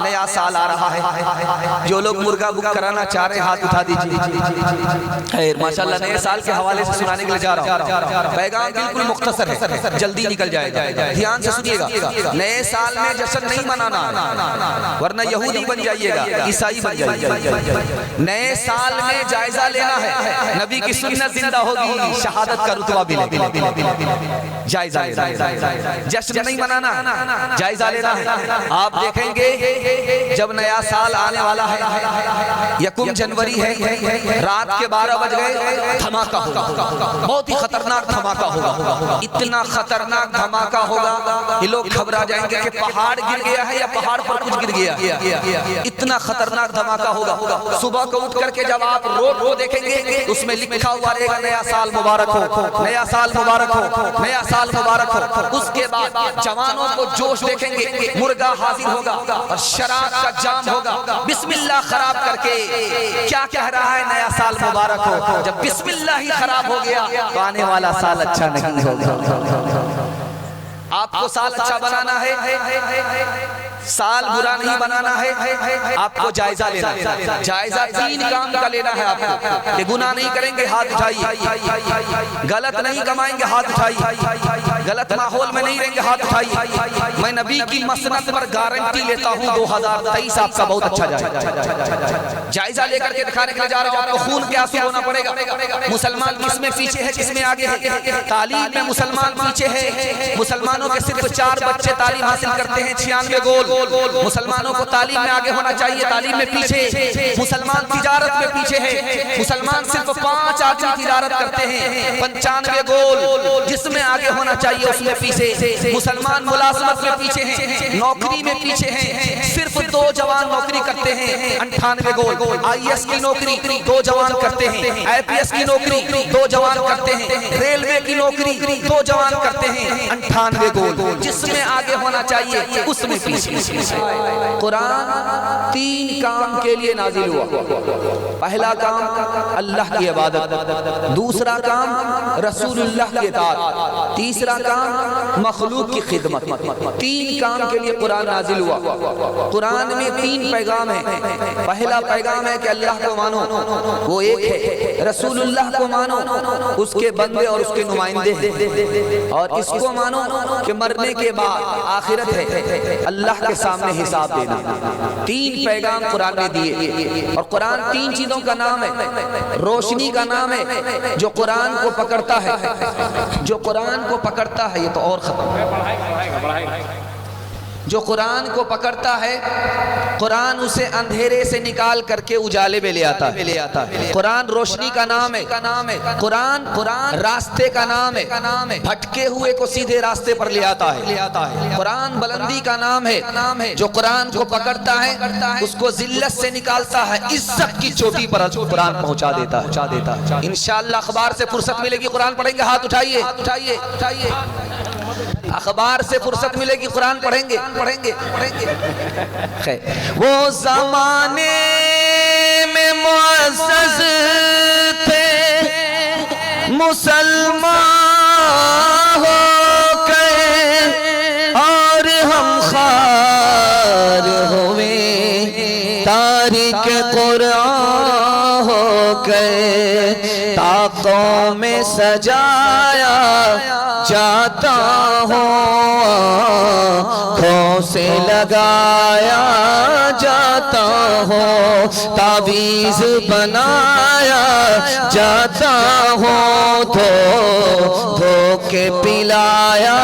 نیا سال آ رہا ہے، جو لوگ مرغا بک کرانا چاہ رہے ہیں ہاتھ اٹھا دیجیے۔ خیر ماشاءاللہ نئے سال کے حوالے سے سنانے کے لیے جا رہا ہوں، پیغام بالکل مختصر ہے، جلدی نکل جائے گا، دھیان سے سنیے گا۔ نئے سال میں جشن نہیں منانا ہے، ورنہ یہودی بن جائیے گا، عیسائی بن جائیے گا۔ نئے سال میں جائزہ لینا ہے، نبی کی سنت زندہ ہوگی، شہادت کا رتبہ بھی جائزہ لینا، جشن نہیں منانا، جائزہ لینا ہے۔ آپ دیکھیں گے جب نیا سال آنے والا ہے، یکم جنوری ہے، رات کے 12 بج گئے، دھماکہ ہوگا، بہت ہی خطرناک دھماکہ ہوگا، اتنا خطرناک دھماکہ ہوگا کہ لوگ گھبرا جائیں گے کہ پہاڑ گر گیا ہے یا پہاڑ پر کچھ گر گیا، اتنا خطرناک دھماکہ ہوگا۔ صبح کو اٹھ کر کے جب آپ روڈ کو دیکھیں گے اس میں لکھا ہوا رہے گا نیا سال مبارک ہو، نیا سال مبارک ہو، نیا سال مبارک ہو۔ اس کے بعد جوانوں کو جوش دیکھیں گے، مرغا حاضر ہوگا اور شراب کا جام ہوگا، بسم اللہ خراب کر کے کیا کہہ رہا ہے نیا سال مبارک ہو۔ جب بسم اللہ ہی خراب ہو گیا تو آنے والا سال اچھا نہیں ہوگا۔ آپ کو سال اچھا بنانا ہے، سال برا نہیں بنانا ہے، آپ کو جائزہ لینا ہے۔ جائزہ 3 کام کا لینا ہے آپ کو، کہ گناہ نہیں کریں گے ہاتھ اٹھائیے، غلط نہیں کمائیں گے ہاتھ اٹھائیے، غلط ماحول میں نہیں رہیں گے ہاتھ اٹھائیے۔ میں نبی کی مسند پر گارنٹی لیتا ہوں 2023 آپ کا بہت اچھا جائے۔ جائزہ لے کر کے دکھانے کے لیے جا رہا ہوں، آپ کو خون کے آنسو رونا پڑے گا۔ مسلمان کس میں پیچھے ہے، کس میں آگے ہے؟ تعلیم میں مسلمان پیچھے ہے، مسلمانوں کے صرف 4 بچے تعلیم حاصل کرتے ہیں، 96 گول۔ مسلمانوں کو تعلیم میں آگے ہونا چاہیے، تعلیم میں پیچھے۔ مسلمان تجارت میں پیچھے ہے، مسلمان صرف 5 آدمی تجارت کرتے ہیں، 95 گول۔ جس میں آگے ہونا چاہیے اس میں پیچھے۔ مسلمان ملازمت میں پیچھے ہیں، نوکری میں پیچھے ہیں، صرف 2 جوان نوکری کرتے ہیں، 98 گول۔ آئی ایس کی نوکری 2 جوان کرتے ہیں، آئی پی ایس کی نوکری 2 جوان کرتے ہیں، ریلوے کی نوکری 2 جوان کرتے ہیں، 98 گول۔ جس میں آگے ہونا چاہیے اس میں پیچھے۔ قرآن 3 کام کے لیے نازل ہوا۔ پہلا کام اللہ کی عبادت، دوسرا کام رسول اللہ کی اطاعت، تیسرا کام مخلوق کی خدمت۔ 3 کام کے لیے قرآن نازل ہوا۔ قرآن میں 3 پیغام ہیں۔ پہلا پیغام ہے کہ اللہ کو مانو، وہ ایک ہے، رسول اللہ کو مانو، اس کے بندے اور اس کے نمائندے ہیں، اور اس کو مانو کہ مرنے کے بعد آخرت ہے، اللہ کے سامنے حساب دینا۔ 3 پیغام قرآن نے دیے، اور قرآن 3 چیزوں کا نام ہے۔ روشنی کا نام ہے، جو قرآن کو پکڑتا ہے، جو قرآن کو پکڑتا ہے، یہ تو اور ختم ہے۔ جو قرآن کو پکڑتا ہے، قرآن اسے اندھیرے سے نکال کر کے اجالے میں لے آتا ہے۔ قرآن روشنی کا نام ہے، قرآن راستے کا نام ہے، بھٹکے ہوئے کو سیدھے راستے پر لے آتا ہے۔ قرآن بلندی کا نام ہے، جو قرآن کو پکڑتا ہے اس کو ذلت سے نکالتا ہے، عزت کی چوٹی پر قرآن پہنچا دیتا ہے۔ انشاءاللہ اخبار سے فرصت ملے گی قرآن پڑھیں گے، ہاتھ اٹھائیے۔ اخبار سے فرصت ملے گی قرآن پڑھیں گے۔ وہ زمانے میں معزز تھے مسلمان ہو گئے، اور ہم خوار ہوئے تاریک قرآن ہو گئے۔ طاقوں میں سجایا جاتا ہوں، آنکھوں سے لگایا جاتا ہوں، تعویذ بنایا جاتا ہوں، دھو کے پلایا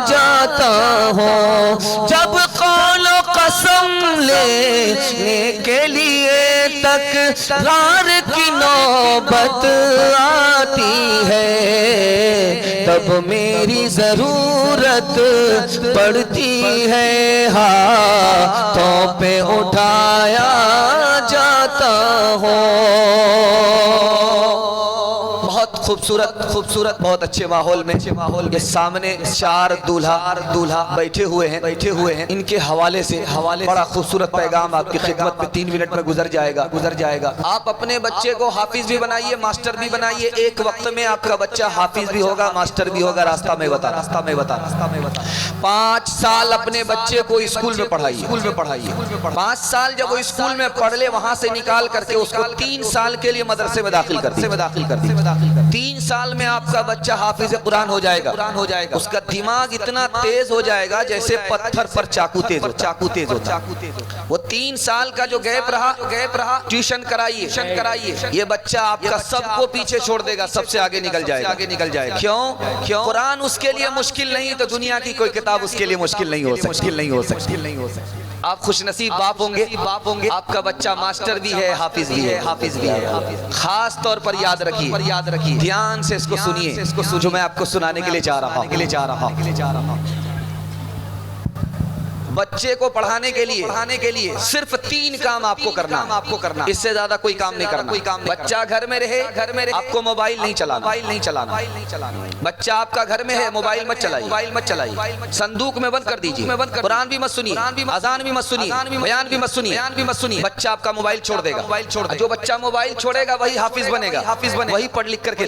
جاتا ہوں۔ جب قول و قسم لینے کے لیے تکرار کی نوبت آتی ہے، تب میری ضرورت پڑتی ہے، ہاتھوں پہ اٹھایا جاتا ہوں۔ بہت خوبصورت بہت اچھے ماحول میں یہ سامنے 4 دولہا بیٹھے ہوئے ہیں. ان کے حوالے سے بڑا خوبصورت پیغام آپ کی خدمت میں 3 منٹ میں گزر جائے گا. آپ اپنے بچے کو حافظ بھی بنائیے، ماسٹر بھی بنائیے. ایک وقت میں آپ کا بچہ حافظ بھی ہوگا، ماسٹر بھی ہوگا. راستہ میں بتا 5 سال اپنے بچے کو اسکول میں پڑھائیے. 5 سال جب وہ اسکول میں پڑھ لے، وہاں سے نکال کر کے اس کو 3 سال کے لیے مدرسے میں داخل کر دیجیے. 3 سال میں آپ کا بچہ حافظ قرآن ہو جائے گا. اس کا دماغ اتنا تیز ہو جائے گا جیسے پتھر پر چاقو تیز ہوتا. وہ 3 سال کا جو گیپ رہا ٹیوشن کرائیے. یہ بچہ آپ کا سب کو پیچھے چھوڑ دے گا، سب سے آگے نکل جائے گا. کیوں؟ قرآن اس کے لیے مشکل نہیں تو دنیا کی کوئی کتاب اس کے لیے مشکل نہیں ہو سکتی. آپ خوش نصیب باپ ہوں گے، آپ کا بچہ ماسٹر بھی ہے، حافظ بھی ہے. خاص طور پر یاد رکھیے، دھیان سے اس کو سنیے جو میں آپ کو سنانے کے لیے جا رہا ہوں. بچے کو پڑھانے کے لیے صرف 3 کام آپ کو کرنا. اس سے زیادہ کوئی کام نہیں کرنا. بچہ گھر میں رہے، آپ کو موبائل نہیں چلانا. بچہ آپ کا گھر میں ہے، موبائل مت چلائیے. صندوق میں بند کر دیجیے. قرآن بھی مت سنیے، اذان بھی مت سنیے، بیان بھی مت سنیے. بچہ آپ کا موبائل چھوڑ دے گا. جو بچہ موبائل چھوڑے گا وہی حافظ بنے گا، وہی پڑھ لکھ کر کے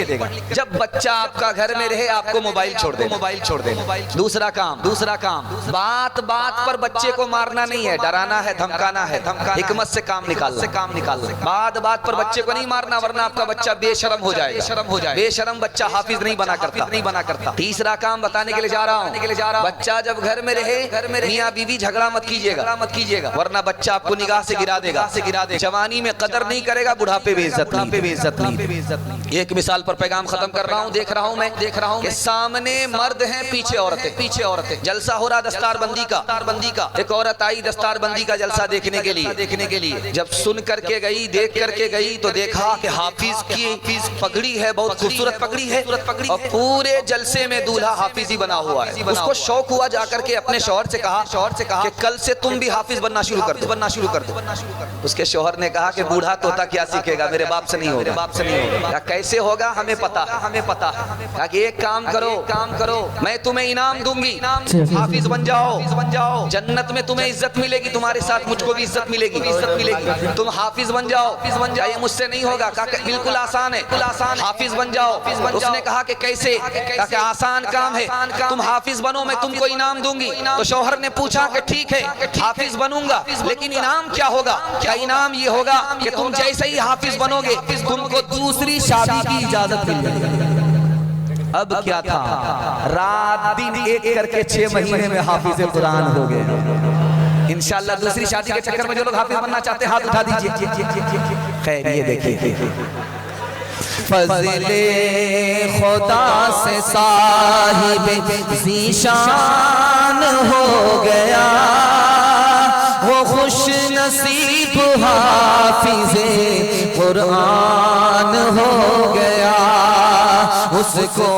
دے گا. جب بچہ آپ کا گھر میں رہے، آپ کو موبائل چھوڑ دے. دوسرا کام بات پر بچے کو مارنا نہیں ہے، ڈرانا ہے، دھمکانا ہے. حکمت سے کام نکالنا. بات پر بچے کو نہیں مارنا، ورنہ آپ کا بچہ بے شرم ہو جائے گا. بے شرم بچہ حافظ نہیں بنا کرتا. تیسرا کام بتانے کے لیے جا رہا ہوں. بچہ جب گھر میں رہے، میاں بیوی جھگڑا مت کیجیے گا، ورنہ بچہ آپ کو نگاہ سے گرا دے گا. جوانی میں قدر نہیں کرے گا، بڑھاپے بے عزت نہیں. ایک مثال پر پیغام ختم کر رہا ہوں. دیکھ رہا ہوں کہ سامنے مرد ہیں، پیچھے عورتیں. جلسہ ہو رہا دستار بندی کا. ایک عورت آئی دستار بندی کا جلسہ دیکھنے کے لیے. جب سن کر کے گئی، دیکھ کر کے گئی تو دیکھا کہ حافظ کی پگڑی ہے، بہت خوبصورت پگڑی ہے، اور پورے جلسے میں دولہا حافظ ہی بنا ہوا ہے. اس کو شوق ہوا، جا کر کے اپنے شوہر سے کہا کہ کل سے تم بھی حافظ بننا شروع کر دو. اس کے شوہر نے کہا کہ بوڑھا طوطا کیا سیکھے گا، میرے باپ سے نہیں ہوگا. کیسے ہوگا؟ ہمیں پتا ہے. کہا کہ ایک کام کرو، میں تمہیں انعام دوں گی، حافظ بن جاؤ. جنت میں تمہیں عزت ملے گی، تمہارے ساتھ مجھ کو بھی عزت ملے گی. تم حافظ بن جاؤ. یہ مجھ سے نہیں ہوگا. کہا کہ بالکل آسان ہے، حافظ بن جاؤ. اس نے کہا کہ کیسے؟ کہا کہ آسان کام ہے، تم حافظ بنو، میں تم کو انعام دوں گی. تو شوہر نے پوچھا کہ ٹھیک ہے، حافظ بنوں گا، لیکن انعام کیا ہوگا؟ کیا انعام یہ ہوگا کہ تم جیسے ہی حافظ بنو گے تم کو دوسری شادی کی اجازت مل جائے گی. اب کیا تھا؟ رات دن ایک کر کے 6 مہینے میں حافظ قرآن ہو گئے. انشاءاللہ دوسری شادی کے چکر میں جو لوگ حافظ بننا چاہتے ہیں ہاتھ اٹھا دیجئے. خیر یہ دیکھیے، فضل خدا سے صاحب ذیشان ہو گیا، وہ خوش نصیب حافظ قرآن ہو گیا. اس کو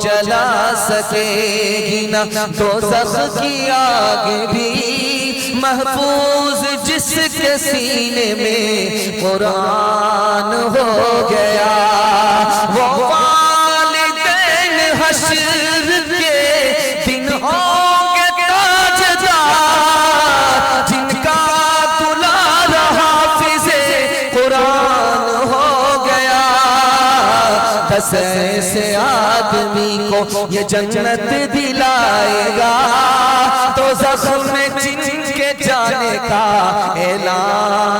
جلا سکے گی نہ دوزخ کی آگ بھی، محفوظ جس کے سینے میں قرآن ہو گیا. وہ والدین حشر کے دن ہوں گے تاجدار، جن کا دلال حافظ قرآن ہو گیا. ایسے آدمی کو یہ جنت دلائے گا، تو زخم میں جن کے جانے کا اعلان